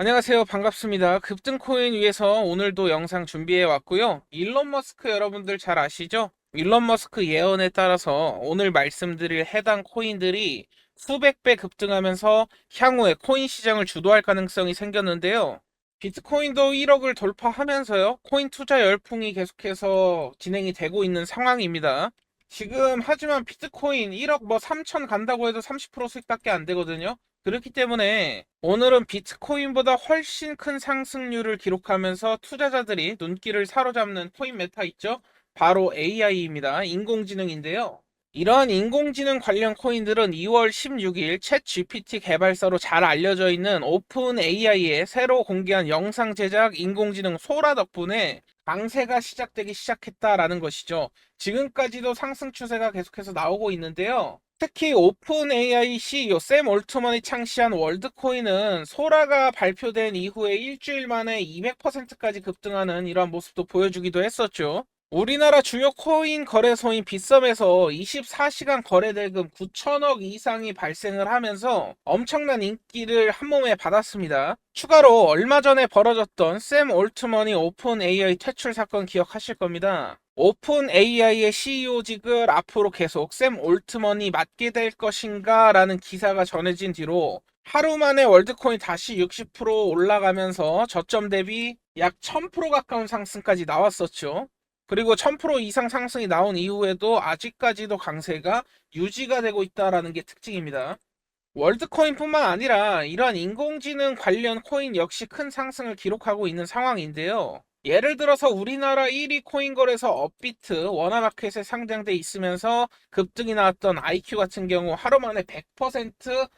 안녕하세요. 반갑습니다. 급등코인 위해서 오늘도 영상 준비해 왔고요. 일론 머스크 여러분들 잘 아시죠? 일론 머스크 예언에 따라서 오늘 말씀드릴 해당 코인들이 수백 배 급등하면서 향후에 코인 시장을 주도할 가능성이 생겼는데요. 비트코인도 1억을 돌파하면서요. 코인 투자 열풍이 계속해서 진행이 되고 있는 상황입니다. 지금 하지만 비트코인 1억 3천 간다고 해도 30% 수익밖에 안 되거든요. 그렇기 때문에 오늘은 비트코인보다 훨씬 큰 상승률을 기록하면서 투자자들이 눈길을 사로잡는 코인 메타 있죠? 바로 AI입니다. 인공지능인데요. 이러한 인공지능 관련 코인들은 2월 16일 챗 GPT 개발사로 잘 알려져 있는 오픈 AI의 새로 공개한 영상 제작 인공지능 소라 덕분에 강세가 시작되기 시작했다라는 것이죠. 지금까지도 상승 추세가 계속해서 나오고 있는데요. 특히 오픈 AI CEO 샘 올트먼이 창시한 월드코인은 소라가 발표된 이후에 일주일 만에 200%까지 급등하는 이러한 모습도 보여주기도 했었죠. 우리나라 주요 코인 거래소인 빗썸에서 24시간 거래 대금 9천억 이상이 발생을 하면서 엄청난 인기를 한몸에 받았습니다. 추가로 얼마 전에 벌어졌던 샘 올트먼이 오픈 AI 퇴출 사건 기억하실 겁니다. 오픈 AI의 CEO직을 앞으로 계속 샘 올트먼이 맡게 될 것인가 라는 기사가 전해진 뒤로 하루 만에 월드코인 다시 60% 올라가면서 저점 대비 약 1000% 가까운 상승까지 나왔었죠. 그리고 1000% 이상 상승이 나온 이후에도 아직까지도 강세가 유지가 되고 있다는 게 특징입니다. 월드코인뿐만 아니라 이러한 인공지능 관련 코인 역시 큰 상승을 기록하고 있는 상황인데요. 예를 들어서 우리나라 1위 코인 거래소 업비트 워너마켓에 상장돼 있으면서 급등이 나왔던 IQ 같은 경우 하루 만에 100%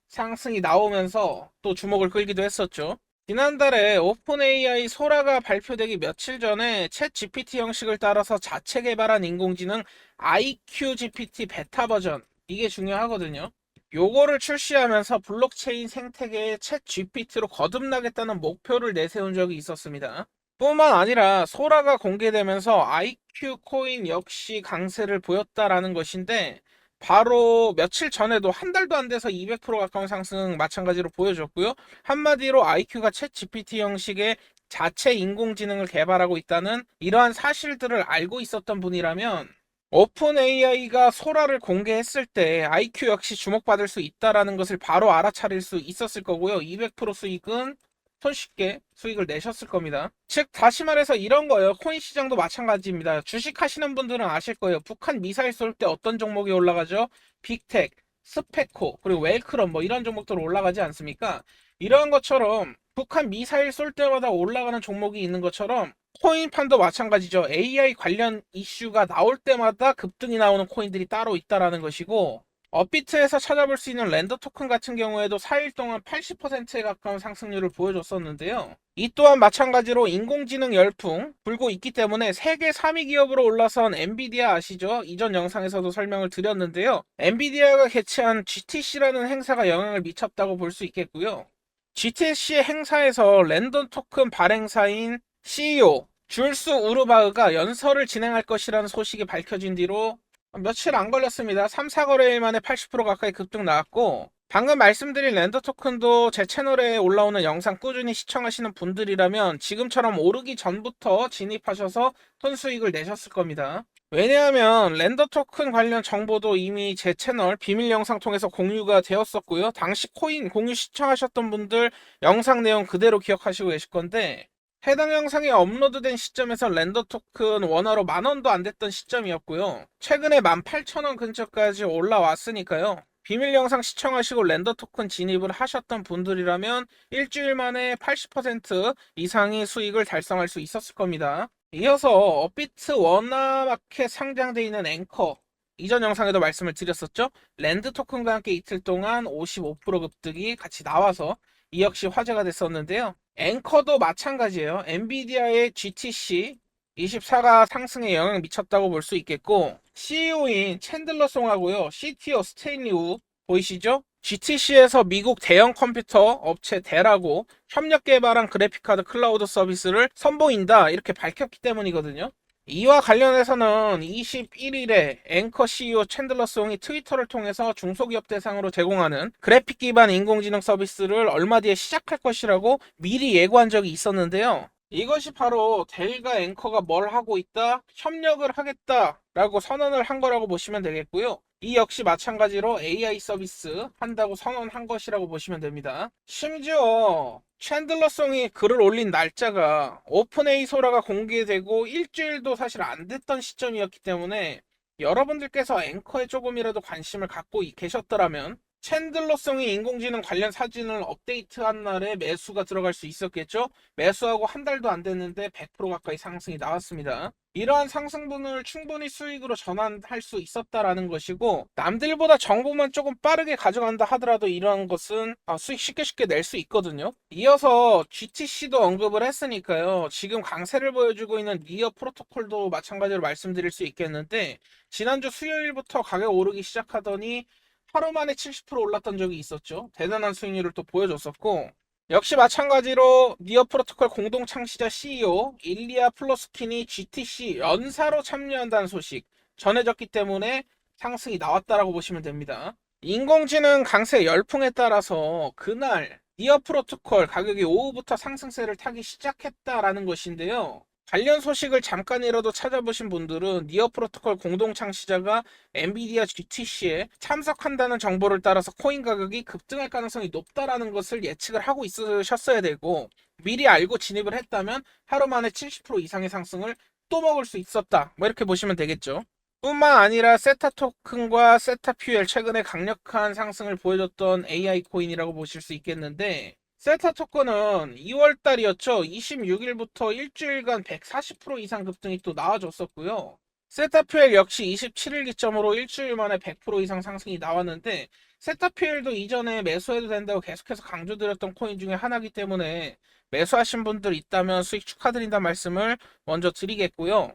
상승이 나오면서 또 주목을 끌기도 했었죠. 지난달에 오픈 AI 소라가 발표되기 며칠 전에 챗 GPT 형식을 따라서 자체 개발한 인공지능 IQ GPT 베타 버전, 이게 중요하거든요. 요거를 출시하면서 블록체인 생태계의 챗 GPT로 거듭나겠다는 목표를 내세운 적이 있었습니다. 뿐만 아니라 소라가 공개되면서 IQ 코인 역시 강세를 보였다라는 것인데, 바로 며칠 전에도 한 달도 안 돼서 200% 가까운 상승 마찬가지로 보여줬고요. 한마디로 IQ가 챗 GPT 형식의 자체 인공지능을 개발하고 있다는 이러한 사실들을 알고 있었던 분이라면 오픈 AI가 소라를 공개했을 때 IQ 역시 주목받을 수 있다라는 것을 바로 알아차릴 수 있었을 거고요. 200% 수익은 손쉽게 수익을 내셨을 겁니다. 즉 다시 말해서 이런 거예요. 코인 시장도 마찬가지입니다. 주식 하시는 분들은 아실 거예요. 북한 미사일 쏠 때 어떤 종목이 올라가죠? 빅텍, 스페코, 그리고 웰크럼 이런 종목들 올라가지 않습니까? 이러한 것처럼 북한 미사일 쏠 때마다 올라가는 종목이 있는 것처럼 코인판도 마찬가지죠. AI 관련 이슈가 나올 때마다 급등이 나오는 코인들이 따로 있다라는 것이고, 업비트에서 찾아볼 수 있는 랜더 토큰 같은 경우에도 4일 동안 80%에 가까운 상승률을 보여줬었는데요. 이 또한 마찬가지로 인공지능 열풍 불고 있기 때문에 세계 3위 기업으로 올라선 엔비디아 아시죠? 이전 영상에서도 설명을 드렸는데요. 엔비디아가 개최한 GTC라는 행사가 영향을 미쳤다고 볼 수 있겠고요. GTC 행사에서 랜덤 토큰 발행사인 CEO 줄스 우르바흐가 연설을 진행할 것이라는 소식이 밝혀진 뒤로 며칠 안 걸렸습니다. 3, 4거래일 만에 80% 가까이 급등 나왔고, 방금 말씀드린 랜더 토큰도 제 채널에 올라오는 영상 꾸준히 시청하시는 분들이라면 지금처럼 오르기 전부터 진입하셔서 손수익을 내셨을 겁니다. 왜냐하면 랜더 토큰 관련 정보도 이미 제 채널 비밀 영상 통해서 공유가 되었었고요. 당시 코인 공유 시청하셨던 분들 영상 내용 그대로 기억하시고 계실 건데, 해당 영상이 업로드된 시점에서 랜더 토큰 원화로 10,000원도 안 됐던 시점이었고요. 최근에 18,000원 근처까지 올라왔으니까요. 비밀 영상 시청하시고 랜더 토큰 진입을 하셨던 분들이라면 일주일 만에 80% 이상의 수익을 달성할 수 있었을 겁니다. 이어서 업비트 원화마켓 상장되어 있는 앵커, 이전 영상에도 말씀을 드렸었죠. 랜드 토큰과 함께 이틀 동안 55% 급등이 같이 나와서 이 역시 화제가 됐었는데요. 앵커도 마찬가지예요. 엔비디아의 GTC 24가 상승에 영향을 미쳤다고 볼 수 있겠고, CEO인 챈들러 송하고요, CTO 스테인리 우 보이시죠? GTC에서 미국 대형 컴퓨터 업체 델하고 협력 개발한 그래픽카드 클라우드 서비스를 선보인다 이렇게 밝혔기 때문이거든요. 이와 관련해서는 21일에 앵커 CEO 챈들러 송이 트위터를 통해서 중소기업 대상으로 제공하는 그래픽 기반 인공지능 서비스를 얼마 뒤에 시작할 것이라고 미리 예고한 적이 있었는데요. 이것이 바로 델과 앵커가 뭘 하고 있다, 협력을 하겠다라고 선언을 한 거라고 보시면 되겠고요. 이 역시 마찬가지로 AI 서비스 한다고 선언한 것이라고 보시면 됩니다. 심지어 챈들러송이 글을 올린 날짜가 오픈AI 소라가 공개되고 일주일도 사실 안 됐던 시점이었기 때문에 여러분들께서 앵커에 조금이라도 관심을 갖고 계셨더라면 챈들러송이 인공지능 관련 사진을 업데이트한 날에 매수가 들어갈 수 있었겠죠? 매수하고 한 달도 안 됐는데 100% 가까이 상승이 나왔습니다. 이러한 상승분을 충분히 수익으로 전환할 수 있었다라는 것이고, 남들보다 정보만 조금 빠르게 가져간다 하더라도 이러한 것은 수익 쉽게 낼 수 있거든요. 이어서 GTC도 언급을 했으니까요. 지금 강세를 보여주고 있는 니어 프로토콜도 마찬가지로 말씀드릴 수 있겠는데, 지난주 수요일부터 가격 오르기 시작하더니 하루 만에 70% 올랐던 적이 있었죠. 대단한 수익률을 또 보여줬었고, 역시 마찬가지로 니어 프로토콜 공동 창시자 CEO 일리아 플로스킨이 GTC 연사로 참여한다는 소식 전해졌기 때문에 상승이 나왔다라고 보시면 됩니다. 인공지능 강세 열풍에 따라서 그날 니어 프로토콜 가격이 오후부터 상승세를 타기 시작했다라는 것인데요. 관련 소식을 잠깐이라도 찾아보신 분들은 니어 프로토콜 공동 창시자가 엔비디아 GTC에 참석한다는 정보를 따라서 코인 가격이 급등할 가능성이 높다라는 것을 예측을 하고 있으셨어야 되고, 미리 알고 진입을 했다면 하루 만에 70% 이상의 상승을 또 먹을 수 있었다, 뭐 이렇게 보시면 되겠죠. 뿐만 아니라 세타 토큰과 세타 퓨엘, 최근에 강력한 상승을 보여줬던 AI 코인이라고 보실 수 있겠는데, 세타 토큰은 2월 달이었죠. 26일부터 일주일간 140% 이상 급등이 또 나와줬었고요. 세타 퓨엘 역시 27일 기점으로 일주일 만에 100% 이상 상승이 나왔는데, 세타 퓨엘도 이전에 매수해도 된다고 계속해서 강조드렸던 코인 중에 하나이기 때문에 매수하신 분들 있다면 수익 축하드린다는 말씀을 먼저 드리겠고요.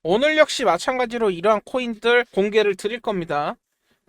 오늘 역시 마찬가지로 이러한 코인들 공개를 드릴 겁니다.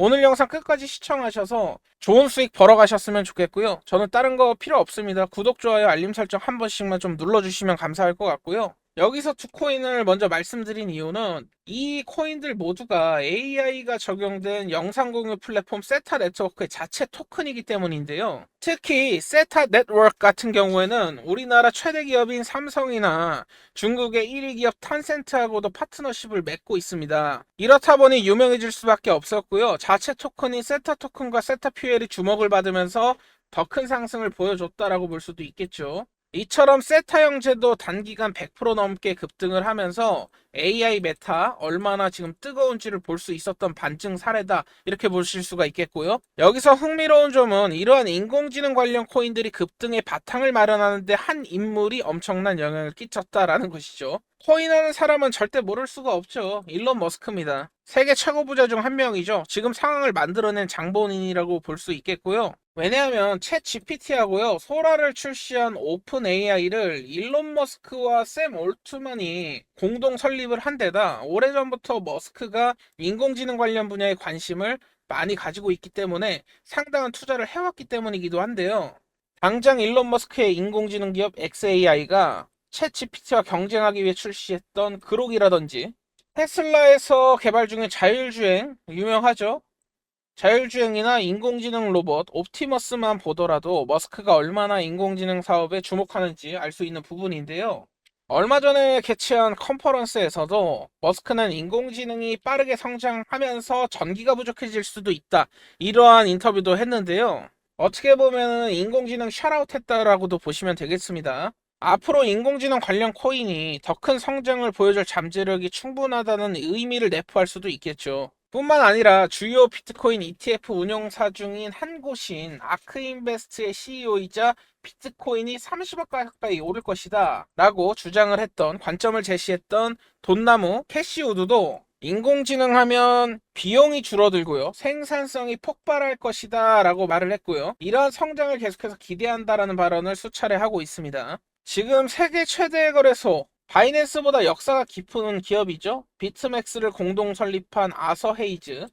오늘 영상 끝까지 시청하셔서 좋은 수익 벌어가셨으면 좋겠고요. 저는 다른 거 필요 없습니다. 구독, 좋아요, 알림 설정 한 번씩만 좀 눌러주시면 감사할 것 같고요. 여기서 두 코인을 먼저 말씀드린 이유는 이 코인들 모두가 AI가 적용된 영상 공유 플랫폼 세타 네트워크의 자체 토큰이기 때문인데요. 특히 세타 네트워크 같은 경우에는 우리나라 최대 기업인 삼성이나 중국의 1위 기업 탄센트하고도 파트너십을 맺고 있습니다. 이렇다 보니 유명해질 수밖에 없었고요. 자체 토큰인 세타 토큰과 세타 퓨엘이 주목을 받으면서 더 큰 상승을 보여줬다라고 볼 수도 있겠죠. 이처럼 세타 형제도 단기간 100% 넘게 급등을 하면서 AI 메타 얼마나 지금 뜨거운지를 볼 수 있었던 반증 사례다, 이렇게 보실 수가 있겠고요. 여기서 흥미로운 점은 이러한 인공지능 관련 코인들이 급등의 바탕을 마련하는데 한 인물이 엄청난 영향을 끼쳤다라는 것이죠. 코인하는 사람은 절대 모를 수가 없죠. 일론 머스크입니다. 세계 최고 부자 중 한 명이죠. 지금 상황을 만들어낸 장본인이라고 볼 수 있겠고요. 왜냐하면 챗 GPT하고요, 소라를 출시한 오픈 AI를 일론 머스크와 샘 올트만이 공동 설립을 한 데다 오래전부터 머스크가 인공지능 관련 분야에 관심을 많이 가지고 있기 때문에 상당한 투자를 해왔기 때문이기도 한데요. 당장 일론 머스크의 인공지능 기업 xAI가 챗 GPT와 경쟁하기 위해 출시했던 그록이라든지, 테슬라에서 개발 중인 자율주행 유명하죠. 자율주행이나 인공지능 로봇 옵티머스만 보더라도 머스크가 얼마나 인공지능 사업에 주목하는지 알 수 있는 부분인데요. 얼마 전에 개최한 컨퍼런스에서도 머스크는 인공지능이 빠르게 성장하면서 전기가 부족해질 수도 있다, 이러한 인터뷰도 했는데요. 어떻게 보면 인공지능 셧아웃 했다라고도 보시면 되겠습니다. 앞으로 인공지능 관련 코인이 더 큰 성장을 보여줄 잠재력이 충분하다는 의미를 내포할 수도 있겠죠. 뿐만 아니라 주요 비트코인 ETF 운용사 중인 한 곳인 아크인베스트의 CEO이자 비트코인이 30억 가까이 오를 것이다 라고 주장을 했던, 관점을 제시했던 돈나무 캐시우드도 인공지능 하면 비용이 줄어들고요, 생산성이 폭발할 것이다 라고 말을 했고요. 이러한 성장을 계속해서 기대한다라는 발언을 수차례 하고 있습니다. 지금 세계 최대 거래소 바이낸스보다 역사가 깊은 기업이죠. 비트맥스를 공동 설립한 아서 헤이즈.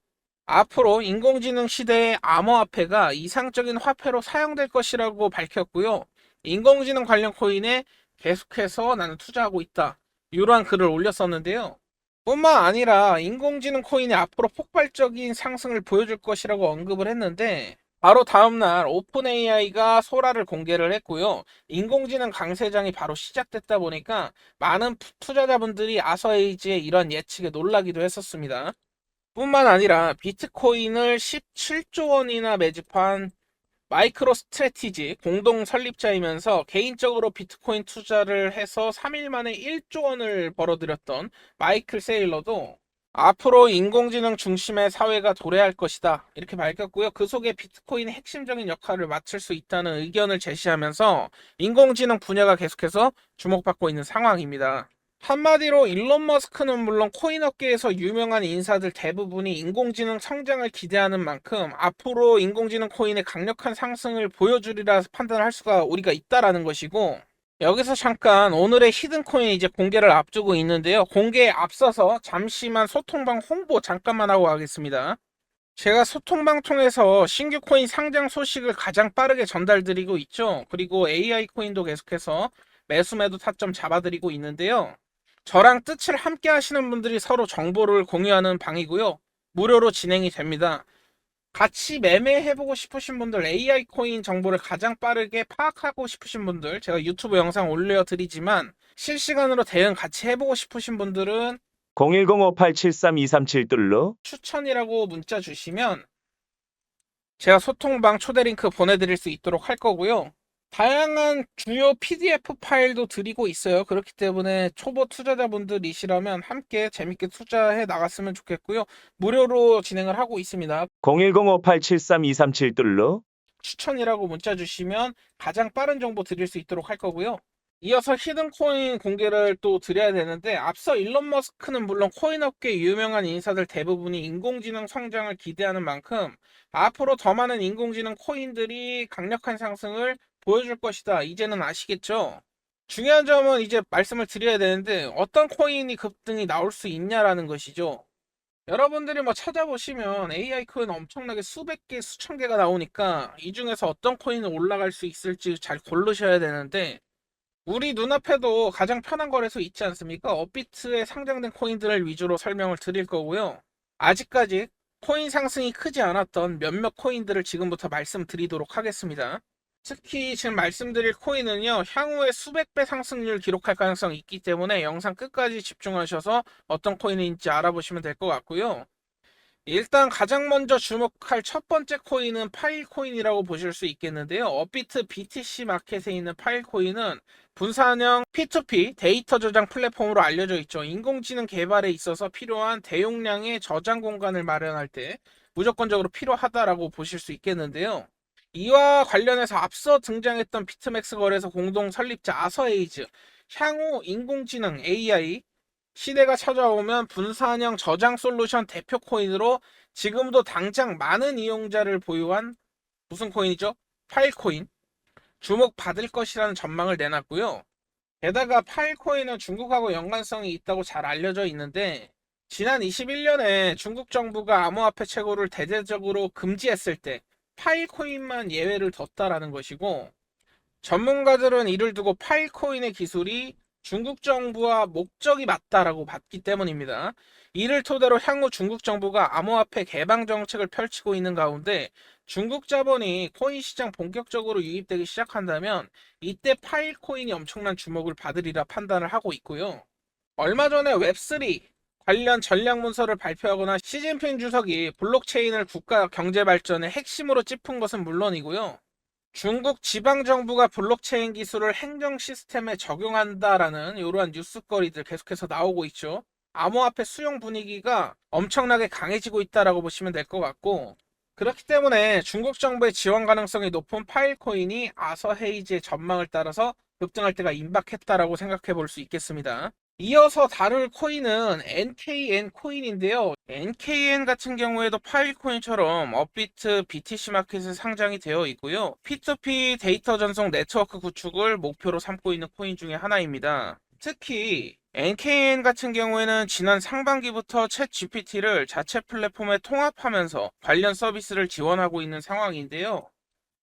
앞으로 인공지능 시대의 암호화폐가 이상적인 화폐로 사용될 것이라고 밝혔고요. 인공지능 관련 코인에 계속해서 나는 투자하고 있다, 이러한 글을 올렸었는데요. 뿐만 아니라 인공지능 코인이 앞으로 폭발적인 상승을 보여줄 것이라고 언급을 했는데 바로 다음날 오픈 AI가 소라를 공개를 했고요. 인공지능 강세장이 바로 시작됐다 보니까 많은 투자자분들이 아서에이지의 이런 예측에 놀라기도 했었습니다. 뿐만 아니라 비트코인을 17조 원이나 매집한 마이크로 스트래티지 공동 설립자이면서 개인적으로 비트코인 투자를 해서 3일 만에 1조 원을 벌어들였던 마이클 세일러도 앞으로 인공지능 중심의 사회가 도래할 것이다 이렇게 밝혔고요. 그 속에 비트코인의 핵심적인 역할을 맡을 수 있다는 의견을 제시하면서 인공지능 분야가 계속해서 주목받고 있는 상황입니다. 한마디로 일론 머스크는 물론 코인 업계에서 유명한 인사들 대부분이 인공지능 성장을 기대하는 만큼 앞으로 인공지능 코인의 강력한 상승을 보여주리라 판단할 수가 우리가 있다라는 것이고, 여기서 잠깐 오늘의 히든 코인 이제 공개를 앞두고 있는데요. 공개에 앞서서 잠시만 소통방 홍보 잠깐만 하고 가겠습니다. 제가 소통방 통해서 신규 코인 상장 소식을 가장 빠르게 전달드리고 있죠. 그리고 AI 코인도 계속해서 매수매도 타점 잡아드리고 있는데요. 저랑 뜻을 함께 하시는 분들이 서로 정보를 공유하는 방이고요. 무료로 진행이 됩니다. 같이 매매해보고 싶으신 분들, AI 코인 정보를 가장 빠르게 파악하고 싶으신 분들, 제가 유튜브 영상 올려드리지만 실시간으로 대응 같이 해보고 싶으신 분들은 01058732372 추천이라고 문자 주시면 제가 소통방 초대 링크 보내드릴 수 있도록 할 거고요. 다양한 주요 PDF 파일도 드리고 있어요. 그렇기 때문에 초보 투자자분들이시라면 함께 재밌게 투자해 나갔으면 좋겠고요. 무료로 진행을 하고 있습니다. 01058732372 추천이라고 문자 주시면 가장 빠른 정보 드릴 수 있도록 할 거고요. 이어서 히든코인 공개를 또 드려야 되는데, 앞서 일론 머스크는 물론 코인 업계 유명한 인사들 대부분이 인공지능 성장을 기대하는 만큼 앞으로 더 많은 인공지능 코인들이 강력한 상승을 보여줄 것이다. 이제는 아시겠죠? 중요한 점은 이제 말씀을 드려야 되는데 어떤 코인이 급등이 나올 수 있냐라는 것이죠. 여러분들이 뭐 찾아보시면 AI 코인 엄청나게 수백 개, 수천 개가 나오니까 이 중에서 어떤 코인은 올라갈 수 있을지 잘 고르셔야 되는데, 우리 눈앞에도 가장 편한 거래소 있지 않습니까? 업비트에 상장된 코인들을 위주로 설명을 드릴 거고요. 아직까지 코인 상승이 크지 않았던 몇몇 코인들을 지금부터 말씀드리도록 하겠습니다. 특히 지금 말씀드릴 코인은요, 향후에 수백 배 상승률 기록할 가능성이 있기 때문에 영상 끝까지 집중하셔서 어떤 코인인지 알아보시면 될 것 같고요. 일단 가장 먼저 주목할 첫 번째 코인은 파일코인이라고 보실 수 있겠는데요. 업비트 BTC 마켓에 있는 파일코인은 분산형 P2P 데이터 저장 플랫폼으로 알려져 있죠. 인공지능 개발에 있어서 필요한 대용량의 저장 공간을 마련할 때 무조건적으로 필요하다라고 보실 수 있겠는데요. 이와 관련해서 앞서 등장했던 비트맥스 거래소 공동 설립자 아서에이즈, 향후 인공지능 AI 시대가 찾아오면 분산형 저장 솔루션 대표 코인으로 지금도 당장 많은 이용자를 보유한 무슨 코인이죠? 파일코인. 주목받을 것이라는 전망을 내놨고요. 게다가 파일코인은 중국하고 연관성이 있다고 잘 알려져 있는데, 지난 21년에 중국 정부가 암호화폐 채굴을 대대적으로 금지했을 때 파일코인만 예외를 뒀다라는 것이고, 전문가들은 이를 두고 파일코인의 기술이 중국 정부와 목적이 맞다라고 봤기 때문입니다. 이를 토대로 향후 중국 정부가 암호화폐 개방 정책을 펼치고 있는 가운데 중국 자본이 코인 시장 본격적으로 유입되기 시작한다면 이때 파일코인이 엄청난 주목을 받으리라 판단을 하고 있고요. 얼마 전에 웹3 관련 전략 문서를 발표하거나 시진핑 주석이 블록체인을 국가 경제 발전의 핵심으로 짚은 것은 물론이고요. 중국 지방정부가 블록체인 기술을 행정 시스템에 적용한다라는 이러한 뉴스거리들 계속해서 나오고 있죠. 암호화폐 수용 분위기가 엄청나게 강해지고 있다라고 보시면 될 것 같고, 그렇기 때문에 중국 정부의 지원 가능성이 높은 파일코인이 아서헤이즈의 전망을 따라서 급등할 때가 임박했다라고 생각해 볼 수 있겠습니다. 이어서 다룰 코인은 NKN 코인인데요. NKN 같은 경우에도 파일코인처럼 업비트 BTC 마켓에 상장이 되어 있고요. P2P 데이터 전송 네트워크 구축을 목표로 삼고 있는 코인 중에 하나입니다. 특히 NKN 같은 경우에는 지난 상반기부터 챗 GPT를 자체 플랫폼에 통합하면서 관련 서비스를 지원하고 있는 상황인데요.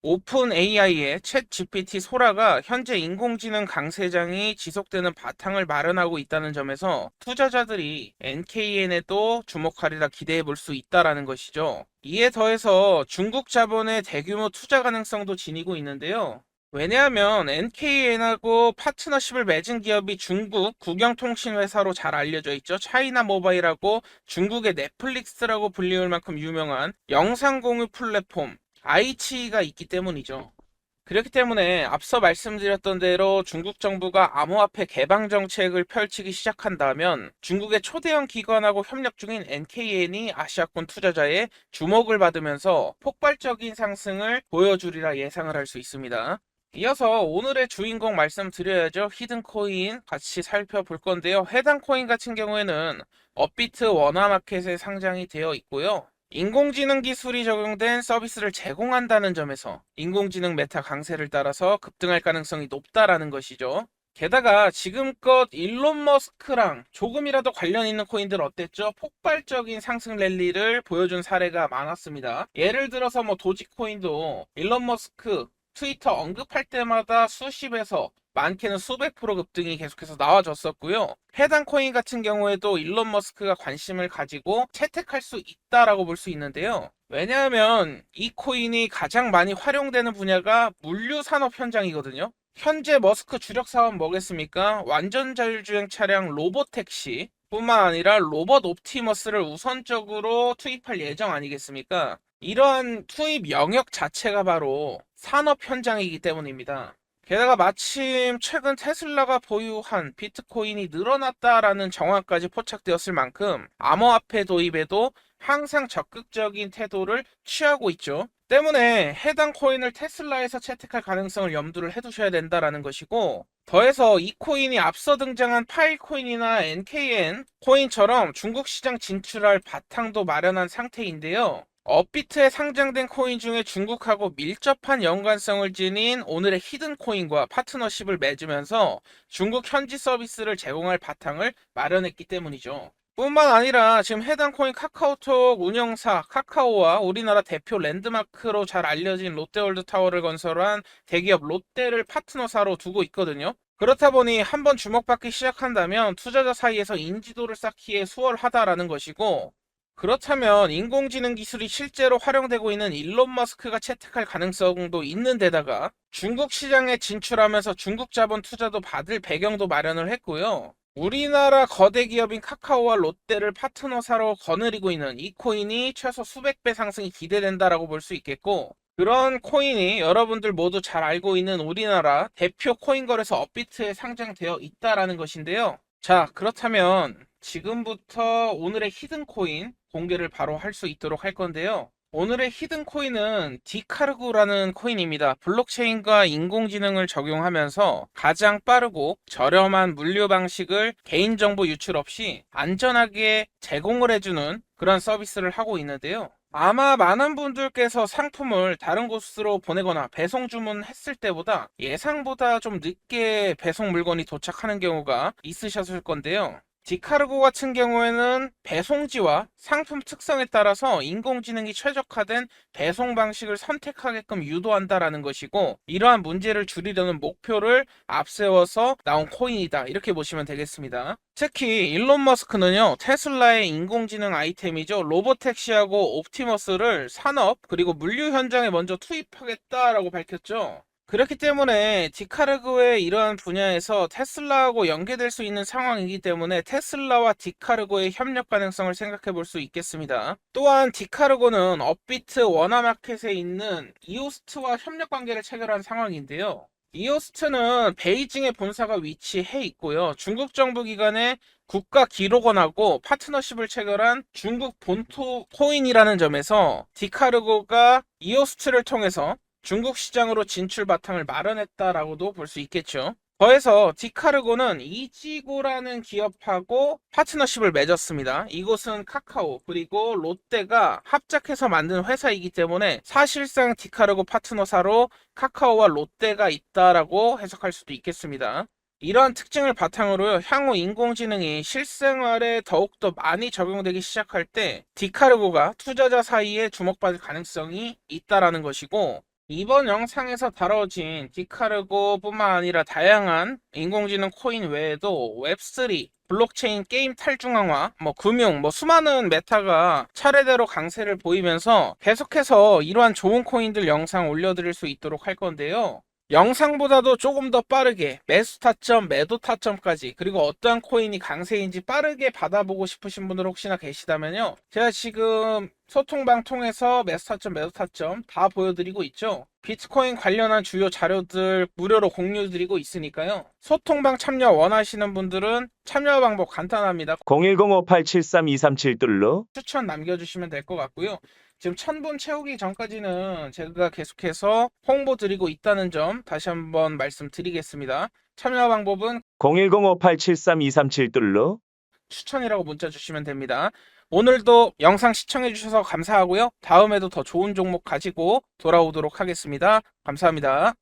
오픈 AI의 챗 GPT 소라가 현재 인공지능 강세장이 지속되는 바탕을 마련하고 있다는 점에서 투자자들이 NKN에도 주목하리라 기대해 볼 수 있다라는 것이죠. 이에 더해서 중국 자본의 대규모 투자 가능성도 지니고 있는데요. 왜냐하면 NKN하고 파트너십을 맺은 기업이 중국 국영통신회사로 잘 알려져 있죠. 차이나 모바일하고 중국의 넷플릭스라고 불리울 만큼 유명한 영상 공유 플랫폼 아이치가 있기 때문이죠. 그렇기 때문에 앞서 말씀드렸던 대로 중국 정부가 암호화폐 개방 정책을 펼치기 시작한다면 중국의 초대형 기관하고 협력 중인 NKN이 아시아권 투자자의 주목을 받으면서 폭발적인 상승을 보여주리라 예상을 할 수 있습니다. 이어서 오늘의 주인공 말씀드려야죠. 히든코인 같이 살펴볼 건데요. 해당 코인 같은 경우에는 업비트 원화마켓에 상장이 되어 있고요. 인공지능 기술이 적용된 서비스를 제공한다는 점에서 인공지능 메타 강세를 따라서 급등할 가능성이 높다라는 것이죠. 게다가 지금껏 일론 머스크랑 조금이라도 관련 있는 코인들 어땠죠? 폭발적인 상승 랠리를 보여준 사례가 많았습니다. 예를 들어서 도지코인도 일론 머스크 트위터 언급할 때마다 수십에서 많게는 수백 프로 급등이 계속해서 나와줬었고요. 해당 코인 같은 경우에도 일론 머스크가 관심을 가지고 채택할 수 있다라고 볼 수 있는데요. 왜냐하면 이 코인이 가장 많이 활용되는 분야가 물류 산업 현장이거든요. 현재 머스크 주력 사업 뭐겠습니까? 완전 자율주행 차량 로보택시 뿐만 아니라 로봇 옵티머스를 우선적으로 투입할 예정 아니겠습니까? 이러한 투입 영역 자체가 바로 산업 현장이기 때문입니다. 게다가 마침 최근 테슬라가 보유한 비트코인이 늘어났다라는 정황까지 포착되었을 만큼 암호화폐 도입에도 항상 적극적인 태도를 취하고 있죠. 때문에 해당 코인을 테슬라에서 채택할 가능성을 염두를 해두셔야 된다라는 것이고, 더해서 이 코인이 앞서 등장한 파일코인이나 NKN 코인처럼 중국 시장 진출할 바탕도 마련한 상태인데요. 업비트에 상장된 코인 중에 중국하고 밀접한 연관성을 지닌 오늘의 히든코인과 파트너십을 맺으면서 중국 현지 서비스를 제공할 바탕을 마련했기 때문이죠. 뿐만 아니라 지금 해당 코인 카카오톡 운영사 카카오와 우리나라 대표 랜드마크로 잘 알려진 롯데월드타워를 건설한 대기업 롯데를 파트너사로 두고 있거든요. 그렇다 보니 한번 주목받기 시작한다면 투자자 사이에서 인지도를 쌓기에 수월하다라는 것이고, 그렇다면 인공지능 기술이 실제로 활용되고 있는 일론 머스크가 채택할 가능성도 있는 데다가 중국 시장에 진출하면서 중국 자본 투자도 받을 배경도 마련을 했고요. 우리나라 거대 기업인 카카오와 롯데를 파트너사로 거느리고 있는 이 코인이 최소 수백 배 상승이 기대된다라고 볼 수 있겠고, 그런 코인이 여러분들 모두 잘 알고 있는 우리나라 대표 코인 거래소 업비트에 상장되어 있다라는 것인데요. 자, 그렇다면 지금부터 오늘의 히든 코인 공개를 바로 할 수 있도록 할 건데요. 오늘의 히든 코인은 디카르고라는 코인입니다. 블록체인과 인공지능을 적용하면서 가장 빠르고 저렴한 물류 방식을 개인정보 유출 없이 안전하게 제공을 해주는 그런 서비스를 하고 있는데요. 아마 많은 분들께서 상품을 다른 곳으로 보내거나 배송 주문했을 때보다 예상보다 좀 늦게 배송 물건이 도착하는 경우가 있으셨을 건데요. 디카르고 같은 경우에는 배송지와 상품 특성에 따라서 인공지능이 최적화된 배송 방식을 선택하게끔 유도한다라는 것이고, 이러한 문제를 줄이려는 목표를 앞세워서 나온 코인이다, 이렇게 보시면 되겠습니다. 특히 일론 머스크는요, 테슬라의 인공지능 아이템이죠, 로보택시하고 옵티머스를 산업 그리고 물류 현장에 먼저 투입하겠다라고 밝혔죠. 그렇기 때문에 디카르고의 이러한 분야에서 테슬라하고 연계될 수 있는 상황이기 때문에 테슬라와 디카르고의 협력 가능성을 생각해 볼 수 있겠습니다. 또한 디카르고는 업비트 원화마켓에 있는 이오스트와 협력 관계를 체결한 상황인데요. 이오스트는 베이징에 본사가 위치해 있고요. 중국 정부 기관의 국가 기록원하고 파트너십을 체결한 중국 본토 코인이라는 점에서 디카르고가 이오스트를 통해서 중국 시장으로 진출 바탕을 마련했다라고도 볼 수 있겠죠. 더해서 디카르고는 이지고라는 기업하고 파트너십을 맺었습니다. 이곳은 카카오 그리고 롯데가 합작해서 만든 회사이기 때문에 사실상 디카르고 파트너사로 카카오와 롯데가 있다라고 해석할 수도 있겠습니다. 이러한 특징을 바탕으로 향후 인공지능이 실생활에 더욱더 많이 적용되기 시작할 때 디카르고가 투자자 사이에 주목받을 가능성이 있다라는 것이고, 이번 영상에서 다뤄진 디카르고뿐만 아니라 다양한 인공지능 코인 외에도 웹3, 블록체인 게임 탈중앙화, 금융, 수많은 메타가 차례대로 강세를 보이면서 계속해서 이러한 좋은 코인들 영상 올려드릴 수 있도록 할 건데요. 영상보다도 조금 더 빠르게 매수 타점, 매도 타점까지, 그리고 어떠한 코인이 강세인지 빠르게 받아보고 싶으신 분들 혹시나 계시다면요. 제가 지금 소통방 통해서 매수 타점, 매도 타점 다 보여드리고 있죠. 비트코인 관련한 주요 자료들 무료로 공유드리고 있으니까요. 소통방 참여 원하시는 분들은 참여 방법 간단합니다. 010-5873-237 추천 남겨주시면 될 것 같고요. 지금 1000분 채우기 전까지는 제가 계속해서 홍보 드리고 있다는 점 다시 한번 말씀드리겠습니다. 참여 방법은 010-5873-237 추천이라고 문자 주시면 됩니다. 오늘도 영상 시청해 주셔서 감사하고요. 다음에도 더 좋은 종목 가지고 돌아오도록 하겠습니다. 감사합니다.